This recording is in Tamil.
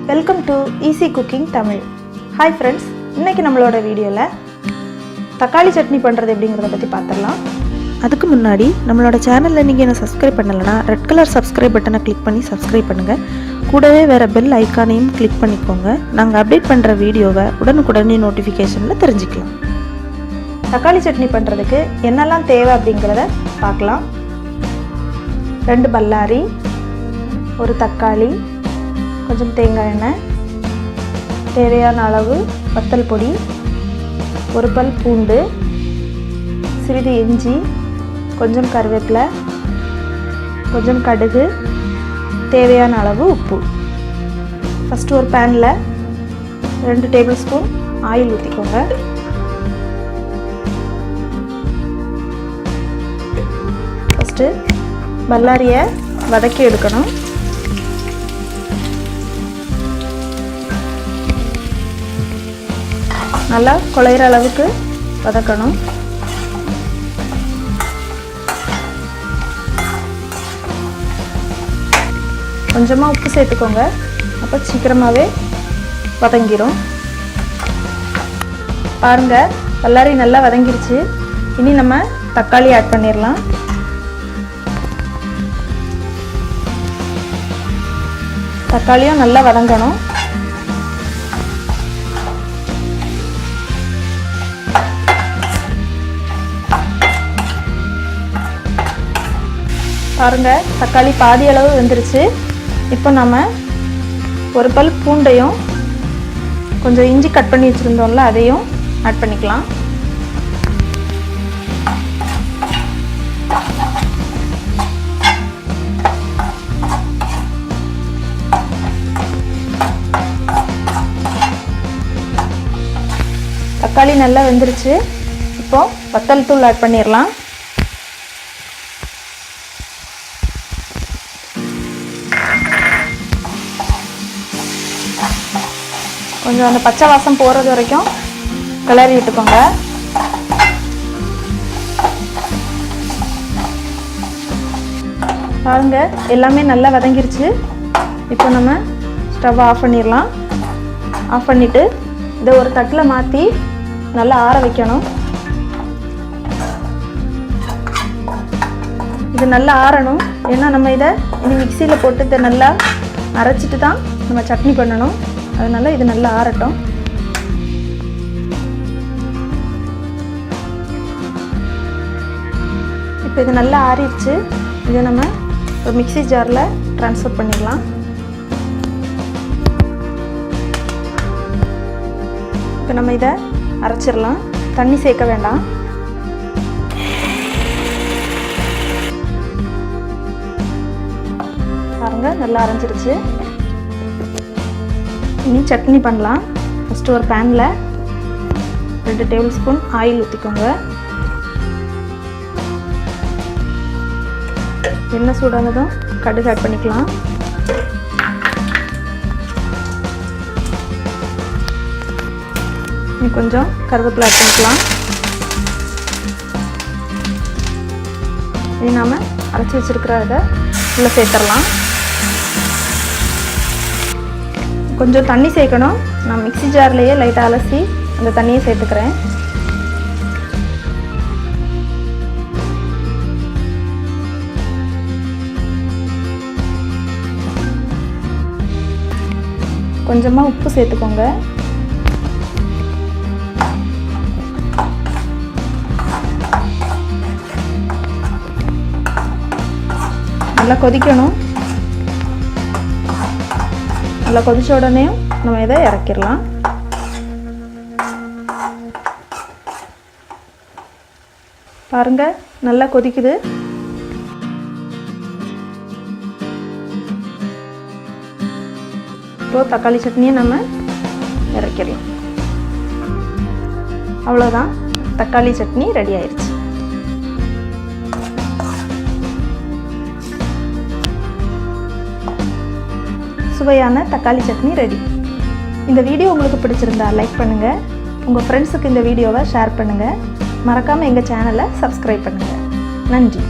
Welcome to easy cooking Tamil. Hi friends, இன்றைக்கி நம்மளோட வீடியோவில் தக்காளி சட்னி பண்ணுறது எப்படிங்கிறத பற்றி பார்த்துடலாம். அதுக்கு முன்னாடி நம்மளோட சேனலில் நீங்கள் என்ன சப்ஸ்கிரைப் பண்ணலைன்னா ரெட் கலர் சப்ஸ்கிரைப் பட்டனை கிளிக் பண்ணி சப்ஸ்கிரைப் பண்ணுங்கள். கூடவே வேறு பெல் ஐக்கானையும் கிளிக் பண்ணிக்கோங்க. நாங்கள் அப்டேட் பண்ணுற வீடியோவை உடனுக்குடனே நோட்டிஃபிகேஷனில் தெரிஞ்சுக்கலாம். தக்காளி சட்னி பண்ணுறதுக்கு என்னெல்லாம் தேவை அப்படிங்கிறத பார்க்கலாம். 2 பல்லாரி, ஒரு தக்காளி, கொஞ்சம் தேங்காய் எண்ணெய், தேவையான அளவு வத்தல் பொடி, ஒரு பல் பூண்டு, சிறிது இஞ்சி, கொஞ்சம் கருவேப்பிலை, கொஞ்சம் கடுகு, தேவையான அளவு உப்பு. ஃபஸ்ட்டு ஒரு பேனில் 2 டேபிள் ஸ்பூன் ஆயில் ஊற்றிக்கோங்க. ஃபஸ்ட்டு பல்லாரியை வதக்கி எடுக்கணும். நல்லா குழையிற அளவுக்கு வதக்கணும். கொஞ்சமாக உப்பு சேர்த்துக்கோங்க, அப்போ சீக்கிரமாகவே வதங்கிடும். பாருங்கள், பல்லாரி நல்லா வதங்கிருச்சு. இனி நம்ம தக்காளி ஆட் பண்ணிடலாம். தக்காளியும் நல்லா வதங்கணும். பாருங்கள், தக்காளி பாதி அளவு வெந்துருச்சு. இப்போ நம்ம ஒரு பல் பூண்டையும் கொஞ்சம் இஞ்சி கட் பண்ணி வச்சுருந்தோம்ல அதையும் ஆட் பண்ணிக்கலாம். தக்காளி நல்லா வெந்துருச்சு. இப்போ வத்தல் தூள் ஆட் பண்ணிடலாம். கொஞ்சம் அந்த பச்சை வாசம் போகிறது வரைக்கும் கிளறி விட்டுக்கோங்க. பாருங்க, எல்லாமே நல்லா வதங்கிருச்சு. இப்போ நம்ம ஸ்டவ் ஆஃப் பண்ணிடலாம். ஆஃப் பண்ணிவிட்டு இதை ஒரு தட்டில் மாற்றி நல்லா ஆற வைக்கணும். இது நல்லா ஆறணும். ஏன்னா நம்ம இதை இனி மிக்சியில் போட்டு இதை நல்லா அரைச்சிட்டு தான் நம்ம சட்னி பண்ணணும். அதனால் இது நல்லா ஆறட்டும். இப்போ இது நல்லா ஆறிடுச்சு. இதை நம்ம ஒரு மிக்சி ஜாரில் ட்ரான்ஸ்ஃபர் பண்ணிடலாம். இப்போ நம்ம இதை அரைச்சிடலாம். தண்ணி சேர்க்க வேண்டாம். பாருங்கள், நல்லா அரைஞ்சிருச்சு. இனி சட்னி பண்ணலாம். ஃபஸ்ட்டு ஒரு பேனில் 2 டேபிள் ஸ்பூன் ஆயில் ஊற்றிக்கோங்க. எண்ணெய் சூடானதும் கடுகு ஆட் பண்ணிக்கலாம். கொஞ்சம் கருவேப்பிலை ஆட் பண்ணிக்கலாம். இது நாம் அரைச்சி வச்சுருக்கிற இதை உள்ளே சேர்த்துடலாம். கொஞ்சம் தண்ணி சேர்க்கணும். நான் மிக்சி ஜார்லேயே லைட்டாக அலசி அந்த தண்ணியை சேர்த்துக்கிறேன். கொஞ்சமாக உப்பு சேர்த்துக்கோங்க. நல்லா கொதிக்கணும். நல்லா கொதிச்ச உடனே நம்ம இதை இறக்கிடலாம். பாருங்க, நல்லா கொதிக்குது. இப்போ தக்காளி சட்னியை நம்ம இறக்கிடலாம். அவ்வளோதான், தக்காளி சட்னி ரெடி ஆயிடுச்சு. சுவையான தக்காளி சட்னி ரெடி. இந்த வீடியோ உங்களுக்கு பிடிச்சிருந்தா லைக் பண்ணுங்கள். உங்கள் ஃப்ரெண்ட்ஸுக்கு இந்த வீடியோவை ஷேர் பண்ணுங்கள். மறக்காமல் எங்கள் சேனலை சப்ஸ்கிரைப் பண்ணுங்கள். நன்றி.